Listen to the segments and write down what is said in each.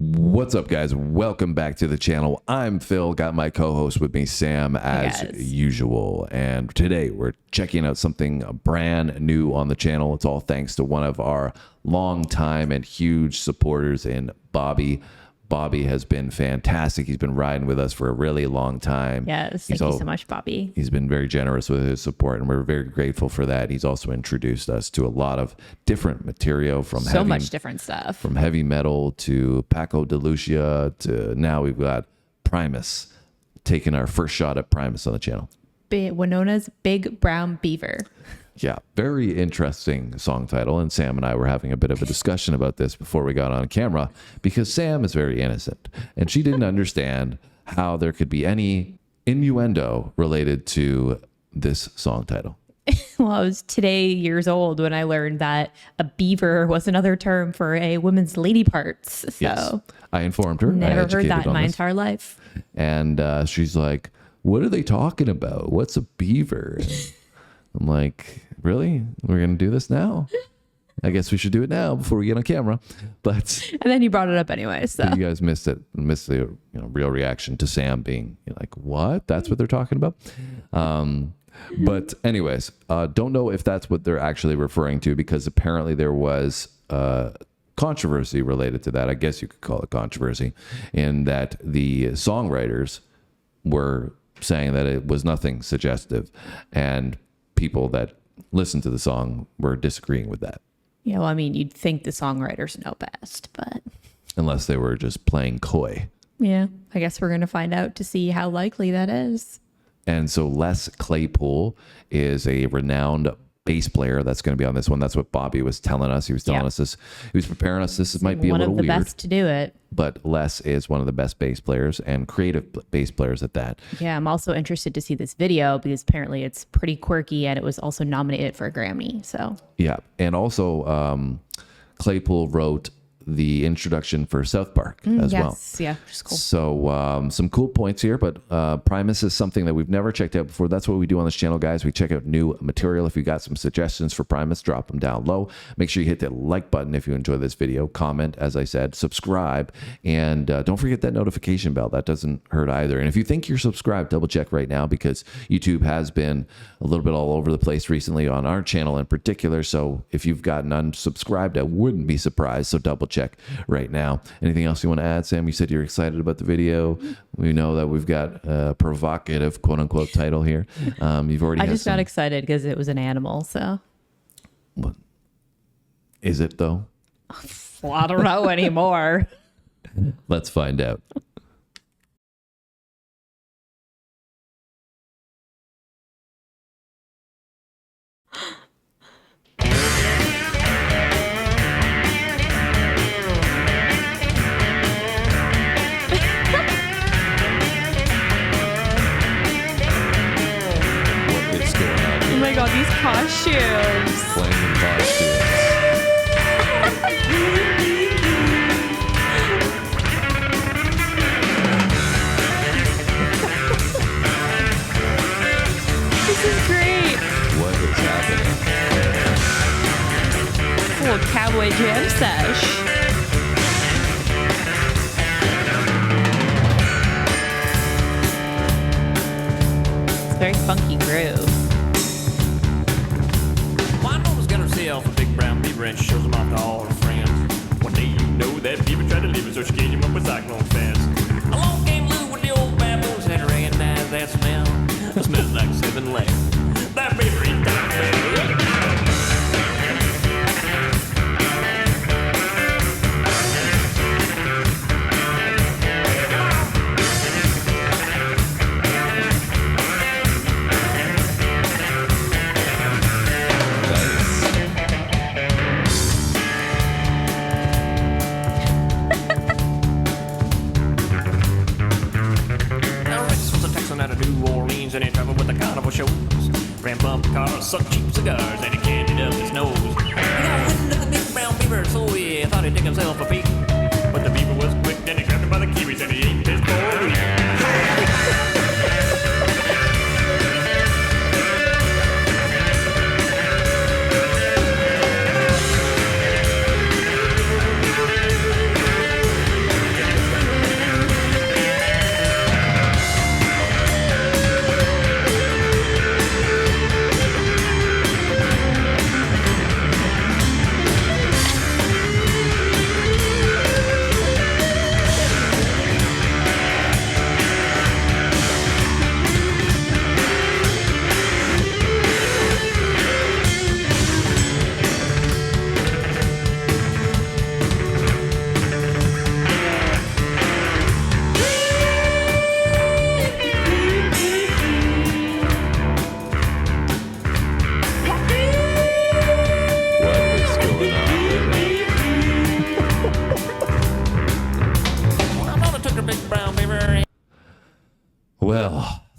What's up, guys? Welcome back to the channel. I'm Phil, got my co-host with me, Sam, as usual. And today we're checking out something brand new on the channel. It's all thanks to one of our longtime and huge supporters in Bobby. Bobby has been fantastic. He's been riding with us for a really long time. Yes, thank you so much, Bobby. He's been very generous with his support, and we're very grateful for that. He's also introduced us to a lot of different material from much different stuff. From heavy metal to Paco de Lucia to now we've got Primus, taking our first shot at Primus on the channel. Wynona's Big Brown Beaver. Yeah, very interesting song title. And Sam and I were having a bit of a discussion about this before we got on camera because Sam is very innocent and she didn't understand how there could be any innuendo related to this song title. Well, I was today years old when I learned that a beaver was another term for a woman's lady parts. So yes, I informed her. Never heard that in my entire life. And she's like, what are they talking about? What's a beaver? And I'm like, really? We're going to do this now? I guess we should do it now before we get on camera. But and then you brought it up anyway. So you guys missed the real reaction to Sam being like, what? That's what they're talking about? But anyways, don't know if that's what they're actually referring to because apparently there was controversy related to that. I guess you could call it controversy in that the songwriters were saying that it was nothing suggestive, and people that listened to the song were disagreeing with that. Yeah, well, I mean, you'd think the songwriters know best, but unless they were just playing coy. Yeah, I guess we're going to find out to see how likely that is. And so Les Claypool is a renowned bass player that's going to be on this one. That's what Bobby was telling us. He was telling us this. He was preparing us. This might be a little weird. One of the best to do it. But Les is one of the best bass players and creative bass players at that. Yeah, I'm also interested to see this video because apparently it's pretty quirky and it was also nominated for a Grammy. So yeah, and also Claypool wrote the introduction for South Park as well. Yeah, which is cool. So some cool points here, but Primus is something that we've never checked out before. That's what we do on this channel, guys. We check out new material. If you got some suggestions for Primus, drop them down low. Make sure you hit the like button if you enjoy this video. Comment, as I said, subscribe, and don't forget that notification bell. That doesn't hurt either. And if you think you're subscribed, double check right now because YouTube has been a little bit all over the place recently on our channel in particular. So if you've gotten unsubscribed, I wouldn't be surprised. So double check right now. Anything else you want to add, Sam? You said you're excited about the video. We know that we've got a provocative quote unquote title here. You've already I just got excited because it was an animal. So what is it though? Well, I don't know anymore. Let's find out. Oh my god, these costumes. Flaming costumes. This is great. What is happening? A little cowboy jam sesh. It's a very funky groove. Off a big brown beaver and she shows him off to all her friends. One day you know that beaver tried to leave her, so she gave him up with cyclone fence. Along came Lou with the old baboons and recognized that smell. It smells like 7-Eleven. That beaver ain't that and he traveled with the carnival shows. Ran bumper cars, sucked cheap cigars, and he candied up his nose. He got wind of the big brown beaver, so he thought he'd take himself a peek. But the beaver was quick, then he grabbed him by the kiwis and he ate his boy.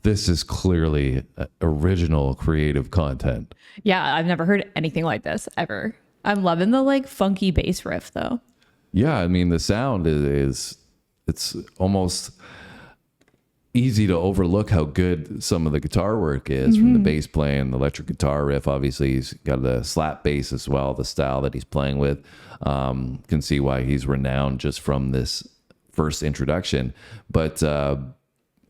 this is clearly original creative content. Yeah, I've never heard anything like this ever. I'm loving the like funky bass riff though. Yeah, I mean the sound is it's almost easy to overlook how good some of the guitar work is from the bass playing, the electric guitar riff. Obviously, he's got the slap bass as well, the style that he's playing with. Can see why he's renowned just from this first introduction. But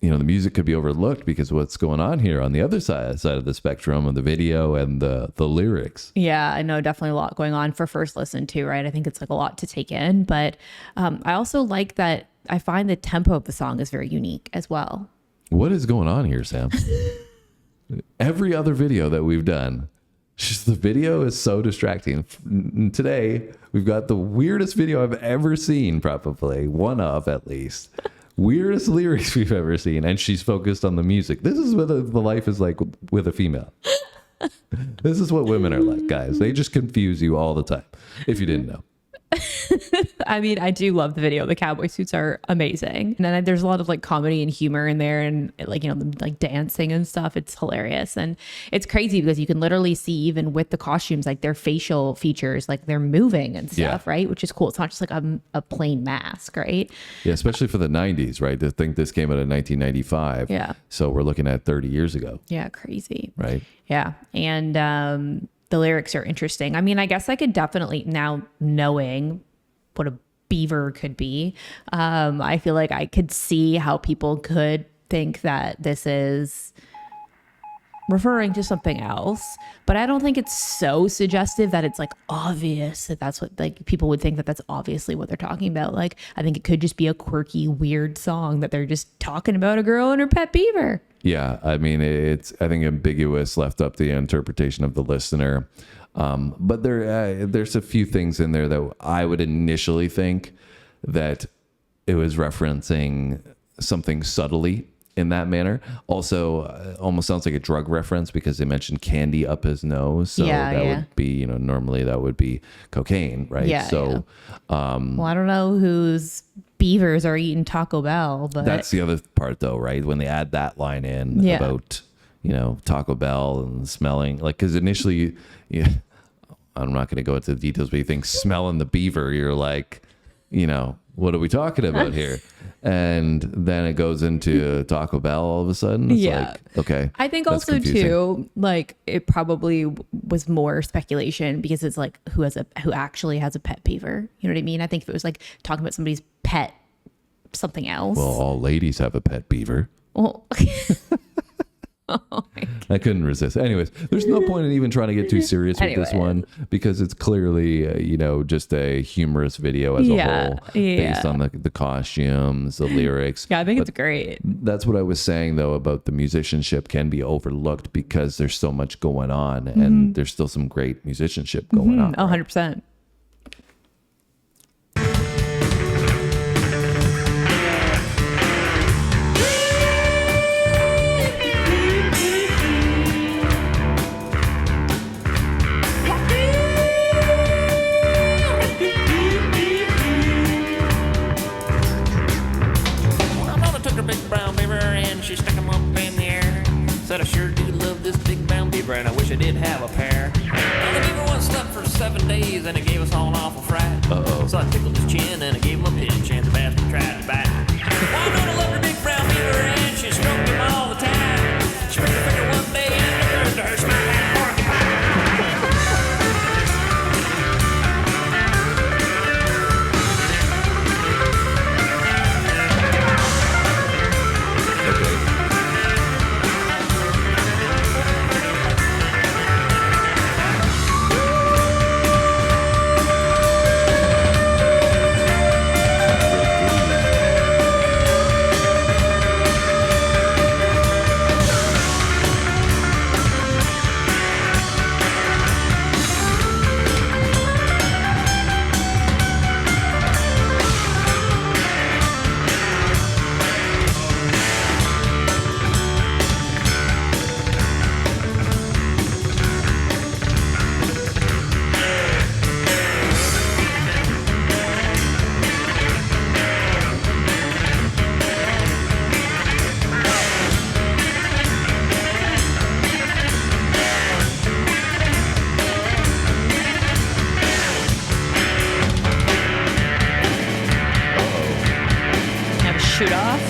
you know, the music could be overlooked because what's going on here on the other side of the spectrum of the video and the lyrics. Yeah, I know, definitely a lot going on for first listen too, right? I think it's like a lot to take in, but I also like that I find the tempo of the song is very unique as well. What is going on here, Sam? Every other video that we've done, just the video is so distracting. Today, we've got the weirdest video I've ever seen, probably one of at least. Weirdest lyrics we've ever seen, and she's focused on the music. This is what the life is like with a female. This is what women are like, guys. They just confuse you all the time, if you didn't know. I mean, I do love the video. The cowboy suits are amazing. And then there's a lot of like comedy and humor in there and like, you know, them like dancing and stuff. It's hilarious. And it's crazy because you can literally see even with the costumes, like their facial features, like they're moving and stuff, right? Which is cool. It's not just like a plain mask, right? Yeah, especially for the 90s, right? To think this came out in 1995. Yeah. So we're looking at 30 years ago. Yeah, crazy. Right. Yeah. And the lyrics are interesting. I mean, I guess I could definitely, now knowing what a beaver could be, I feel like I could see how people could think that this is referring to something else, but I don't think it's so suggestive that it's like obvious that that's what, like, people would think that that's obviously what they're talking about. Like, I think it could just be a quirky, weird song that they're just talking about a girl and her pet beaver. Yeah, I mean, it's, I think, ambiguous, left up to the interpretation of the listener. But there's a few things in there that I would initially think that it was referencing something subtly in that manner. Also, almost sounds like a drug reference because they mentioned candy up his nose. So that would be, you know, normally that would be cocaine, right? Yeah. So, well, I don't know whose beavers are eating Taco Bell, but that's the other part though, right? When they add that line in about, you know, Taco Bell and smelling, like, because initially, I'm not going to go into the details, but you think smelling the beaver, you're like, you know, what are we talking about here? And then it goes into Taco Bell all of a sudden. It's like, okay. I think also confusing. Too, like, it probably was more speculation because it's like who actually has a pet beaver. You know what I mean? I think if it was like talking about somebody's pet something else. Well, all ladies have a pet beaver. Well, I couldn't resist. Anyways, there's no point in even trying to get too serious with this one because it's clearly, you know, just a humorous video as a whole based on the costumes, the lyrics. Yeah, I think it's great. That's what I was saying, though, about the musicianship can be overlooked because there's so much going on and there's still some great musicianship going on. Oh, 100%. She stuck him up in the air. Said I sure do love this big brown beaver and I wish I did have a pair. Now the beaver was stuck for 7 days and it shoot off.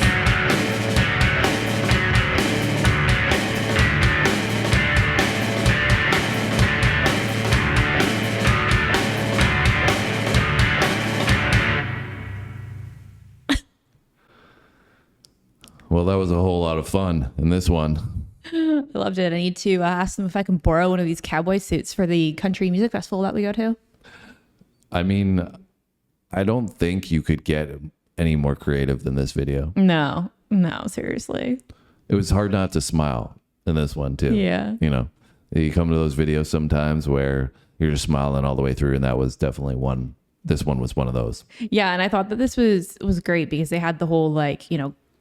Well, that was a whole lot of fun in this one. I loved it. I need to ask them if I can borrow one of these cowboy suits for the country music festival that we go to. I mean, I don't think you could get any more creative than this video. No, seriously. It was hard not to smile in this one too. Yeah. You know, you come to those videos sometimes where you're just smiling all the way through, and that was definitely one. This one was one of those. Yeah, and I thought that this was great because they had the whole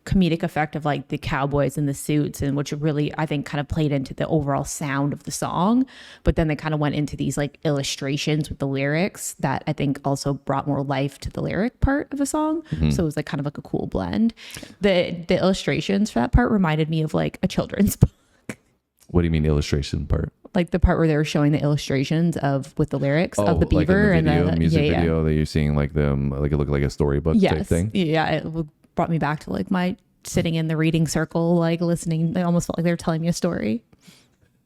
comedic effect of like the cowboys in the suits, and which really I think kind of played into the overall sound of the song. But then they kind of went into these like illustrations with the lyrics that I think also brought more life to the lyric part of the song. So it was like kind of like a cool blend. The illustrations for that part reminded me of like a children's book. What do you mean illustration part? Like the part where they were showing the illustrations with the lyrics of the Beaver like in the video, and the music video that you're seeing, like them, like it looked like a storybook type thing. Yeah, it brought me back to like my sitting in the reading circle, like listening. I almost felt like they were telling me a story.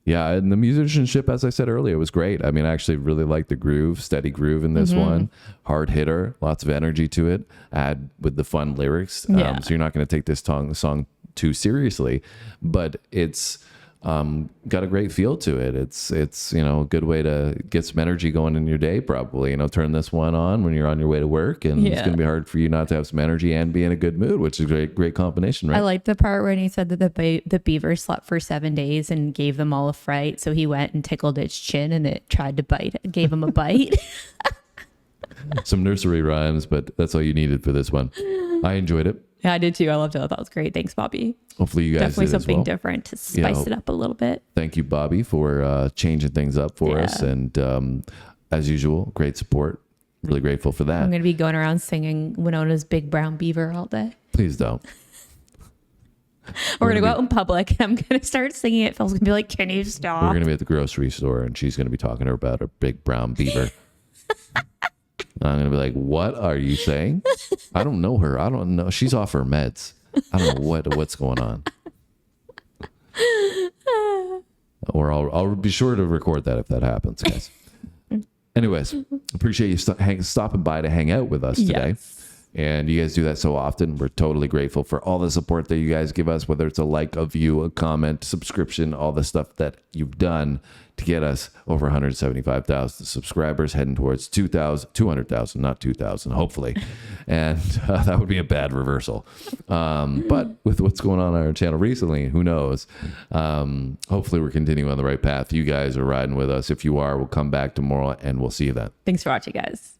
Yeah, and the musicianship, as I said earlier, was great. I mean, I actually really liked the groove, steady groove in this one. Hard hitter, lots of energy to it. Add with the fun lyrics. So you're not going to take this song too seriously, but it's got a great feel to it. It's a good way to get some energy going in your day, probably. Turn this one on when you're on your way to work, and it's going to be hard for you not to have some energy and be in a good mood, which is a great combination, right? I like the part when he said that the beaver slept for 7 days and gave them all a fright, so he went and tickled its chin and it tried to bite it, gave him a bite. Some nursery rhymes, but that's all you needed for this one. I enjoyed it. Yeah, I did too. I loved it. I thought it was great. Thanks, Bobby. Hopefully you guys definitely did as something well. different to spice it up a little bit. Thank you, Bobby, for changing things up for us. And as usual, great support. Really grateful for that. I'm going to be going around singing Wynona's Big Brown Beaver all day. Please don't. We're going to go out in public and I'm going to start singing it. Phil's going to be like, can you stop? We're going to be at the grocery store and she's going to be talking to her about her big brown beaver. I'm going to be like, what are you saying? I don't know her. I don't know. She's off her meds. I don't know what's going on. Or I'll be sure to record that if that happens, guys. Anyways, appreciate you stopping by to hang out with us today. Yes. And you guys do that so often. We're totally grateful for all the support that you guys give us, whether it's a like, a view, a comment, subscription, all the stuff that you've done to get us over 175,000 subscribers, heading towards 200,000, not 2,000, hopefully. And that would be a bad reversal. But with what's going on our channel recently, who knows? Hopefully we're continuing on the right path. You guys are riding with us. If you are, we'll come back tomorrow and we'll see you then. Thanks for watching, guys.